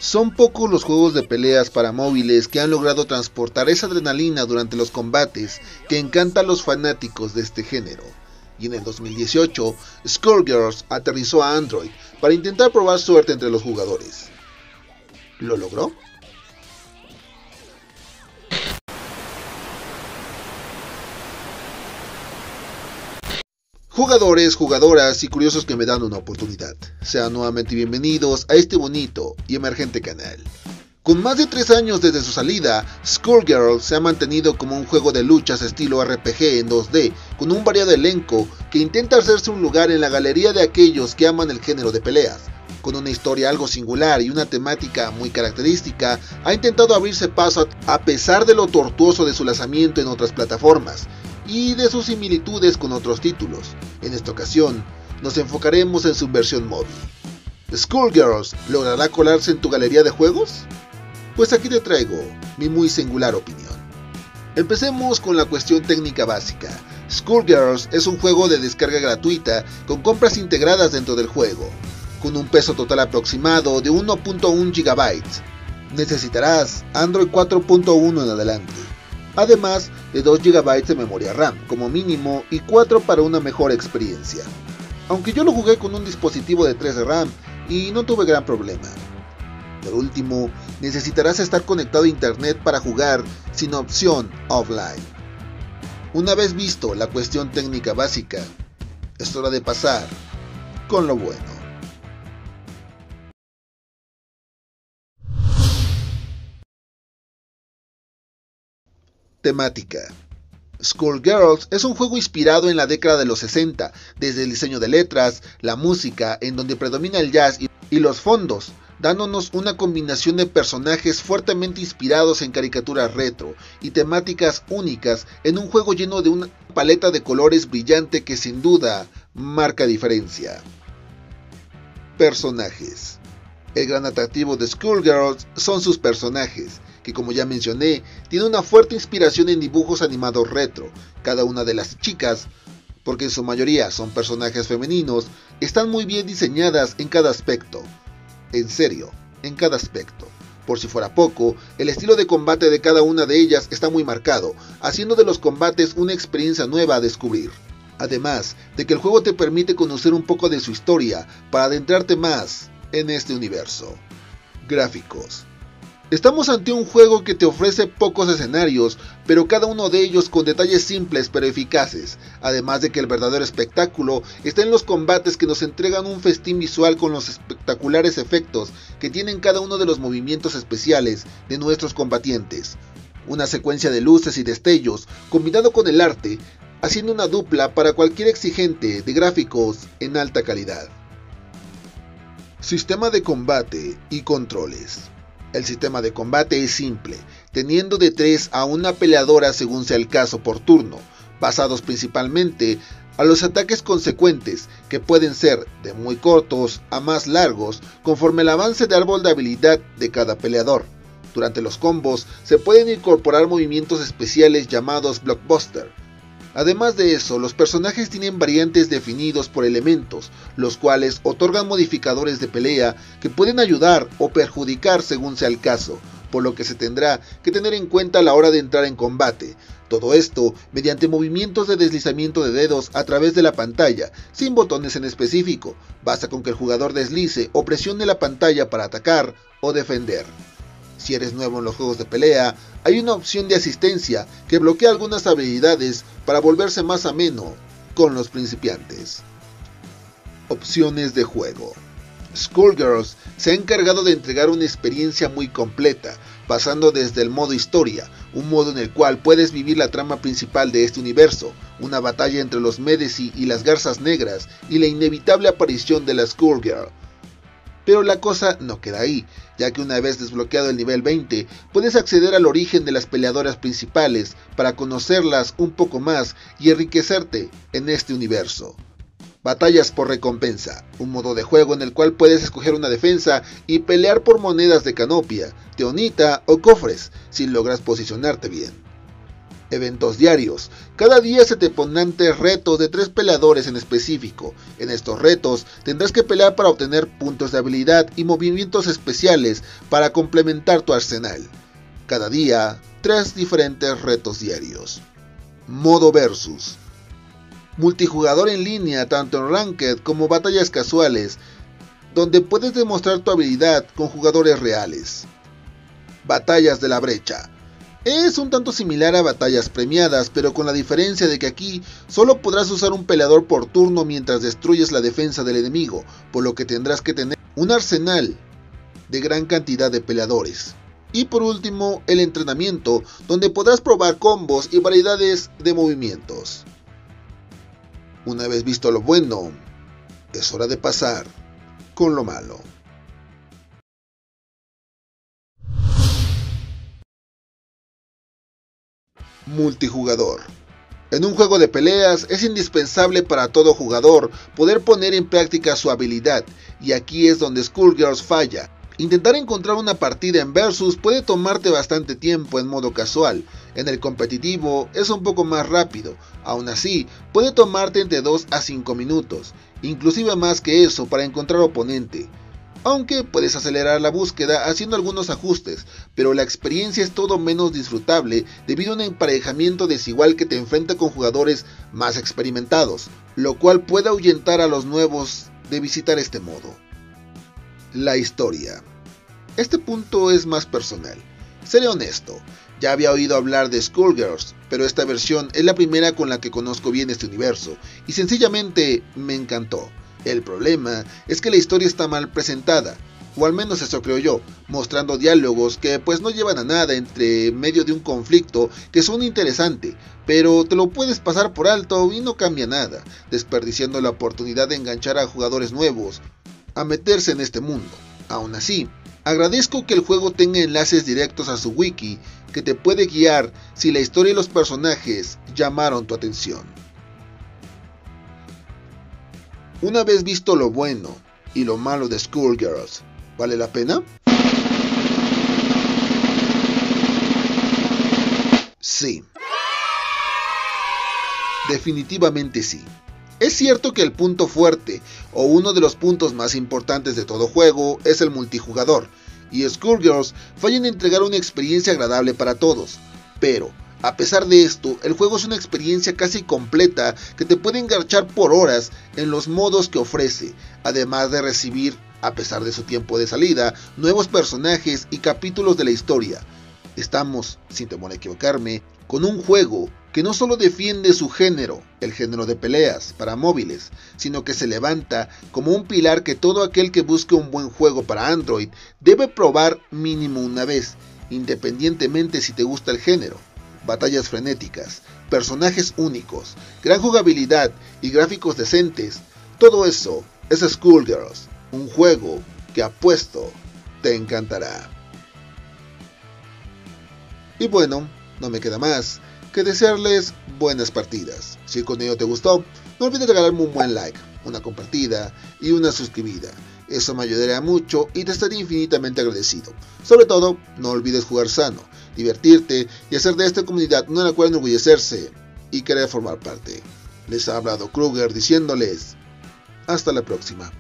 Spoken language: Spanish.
Son pocos los juegos de peleas para móviles que han logrado transportar esa adrenalina durante los combates que encanta a los fanáticos de este género. Y en el 2018, Skullgirls aterrizó a Android para intentar probar suerte entre los jugadores. ¿Lo logró? Jugadores, jugadoras y curiosos que me dan una oportunidad, sean nuevamente bienvenidos a este bonito y emergente canal. Con más de 3 años desde su salida, Skullgirls se ha mantenido como un juego de luchas estilo RPG en 2D, con un variado elenco que intenta hacerse un lugar en la galería de aquellos que aman el género de peleas. Con una historia algo singular y una temática muy característica, ha intentado abrirse paso a pesar de lo tortuoso de su lanzamiento en otras plataformas y de sus similitudes con otros títulos. En esta ocasión, nos enfocaremos en su versión móvil. ¿Skullgirls logrará colarse en tu galería de juegos? Pues aquí te traigo mi muy singular opinión. Empecemos con la cuestión técnica básica. Skullgirls es un juego de descarga gratuita con compras integradas dentro del juego, con un peso total aproximado de 1.1 GB. Necesitarás Android 4.1 en adelante, además de 2 GB de memoria RAM como mínimo y 4 para una mejor experiencia. Aunque yo lo jugué con un dispositivo de 3 de RAM y no tuve gran problema. Por último, necesitarás estar conectado a internet para jugar sin opción offline. Una vez visto la cuestión técnica básica, es hora de pasar con lo bueno. Temática. Skullgirls es un juego inspirado en la década de los 60, desde el diseño de letras, la música, en donde predomina el jazz y los fondos, dándonos una combinación de personajes fuertemente inspirados en caricaturas retro y temáticas únicas en un juego lleno de una paleta de colores brillante que sin duda marca diferencia. Personajes. El gran atractivo de Skullgirls son sus personajes, que como ya mencioné, tiene una fuerte inspiración en dibujos animados retro. Cada una de las chicas, porque en su mayoría son personajes femeninos, están muy bien diseñadas en cada aspecto. En serio, en cada aspecto. Por si fuera poco, el estilo de combate de cada una de ellas está muy marcado, haciendo de los combates una experiencia nueva a descubrir. Además de que el juego te permite conocer un poco de su historia para adentrarte más en este universo. Gráficos. Estamos ante un juego que te ofrece pocos escenarios, pero cada uno de ellos con detalles simples pero eficaces, además de que el verdadero espectáculo está en los combates que nos entregan un festín visual con los espectaculares efectos que tienen cada uno de los movimientos especiales de nuestros combatientes. Una secuencia de luces y destellos combinado con el arte, haciendo una dupla para cualquier exigente de gráficos en alta calidad. Sistema de combate y controles. El sistema de combate es simple, teniendo de 3 a una peleadora según sea el caso por turno, basados principalmente a los ataques consecuentes, que pueden ser de muy cortos a más largos conforme el avance de árbol de habilidad de cada peleador. Durante los combos se pueden incorporar movimientos especiales llamados blockbuster. Además de eso, los personajes tienen variantes definidos por elementos, los cuales otorgan modificadores de pelea que pueden ayudar o perjudicar según sea el caso, por lo que se tendrá que tener en cuenta a la hora de entrar en combate. Todo esto mediante movimientos de deslizamiento de dedos a través de la pantalla, sin botones en específico. Basta con que el jugador deslice o presione la pantalla para atacar o defender. Si eres nuevo en los juegos de pelea, hay una opción de asistencia que bloquea algunas habilidades para volverse más ameno con los principiantes. Opciones de juego. Skullgirls se ha encargado de entregar una experiencia muy completa, pasando desde el modo historia, un modo en el cual puedes vivir la trama principal de este universo, una batalla entre los Medici y las Garzas Negras y la inevitable aparición de la Skullgirl. Pero la cosa no queda ahí, ya que una vez desbloqueado el nivel 20, puedes acceder al origen de las peleadoras principales para conocerlas un poco más y enriquecerte en este universo. Batallas por recompensa, un modo de juego en el cual puedes escoger una defensa y pelear por monedas de canopia, teonita o cofres, si logras posicionarte bien. Eventos diarios. Cada día se te pondrán 3 retos de 3 peleadores en específico. En estos retos tendrás que pelear para obtener puntos de habilidad y movimientos especiales para complementar tu arsenal. Cada día, 3 diferentes retos diarios. Modo Versus. Multijugador en línea tanto en Ranked como batallas casuales, donde puedes demostrar tu habilidad con jugadores reales. Batallas de la brecha. Es un tanto similar a batallas premiadas, pero con la diferencia de que aquí solo podrás usar un peleador por turno mientras destruyes la defensa del enemigo, por lo que tendrás que tener un arsenal de gran cantidad de peleadores. Y por último, el entrenamiento, donde podrás probar combos y variedades de movimientos. Una vez visto lo bueno, es hora de pasar con lo malo. Multijugador. En un juego de peleas es indispensable para todo jugador poder poner en práctica su habilidad, y aquí es donde Skullgirls falla. Intentar encontrar una partida en Versus puede tomarte bastante tiempo en modo casual. En el competitivo es un poco más rápido, aún así puede tomarte entre 2 a 5 minutos, inclusive más que eso para encontrar oponente. Aunque puedes acelerar la búsqueda haciendo algunos ajustes, pero la experiencia es todo menos disfrutable debido a un emparejamiento desigual que te enfrenta con jugadores más experimentados, lo cual puede ahuyentar a los nuevos de visitar este modo. La historia. Este punto es más personal. Seré honesto, ya había oído hablar de Skullgirls, pero esta versión es la primera con la que conozco bien este universo, y sencillamente me encantó. El problema es que la historia está mal presentada, o al menos eso creo yo, mostrando diálogos que pues no llevan a nada entre medio de un conflicto que son interesante, pero te lo puedes pasar por alto y no cambia nada, desperdiciando la oportunidad de enganchar a jugadores nuevos a meterse en este mundo. Aún así, agradezco que el juego tenga enlaces directos a su wiki que te puede guiar si la historia y los personajes llamaron tu atención. Una vez visto lo bueno y lo malo de Skullgirls, ¿vale la pena? Sí. Definitivamente sí. Es cierto que el punto fuerte, o uno de los puntos más importantes de todo juego, es el multijugador, y Skullgirls falla en entregar una experiencia agradable para todos, pero a pesar de esto, el juego es una experiencia casi completa que te puede enganchar por horas en los modos que ofrece, además de recibir, a pesar de su tiempo de salida, nuevos personajes y capítulos de la historia. Estamos, sin temor a equivocarme, con un juego que no solo defiende su género, el género de peleas para móviles, sino que se levanta como un pilar que todo aquel que busque un buen juego para Android debe probar mínimo una vez, independientemente si te gusta el género. Batallas frenéticas, personajes únicos, gran jugabilidad y gráficos decentes, todo eso es Skullgirls, un juego que apuesto te encantará. Y bueno, no me queda más que desearles buenas partidas. Si el contenido te gustó, no olvides regalarme un buen like, una compartida y una suscribida. Eso me ayudaría mucho y te estaré infinitamente agradecido. Sobre todo, no olvides jugar sano, divertirte y hacer de esta comunidad una en la cual enorgullecerse y querer formar parte. Les ha hablado Kruger diciéndoles hasta la próxima.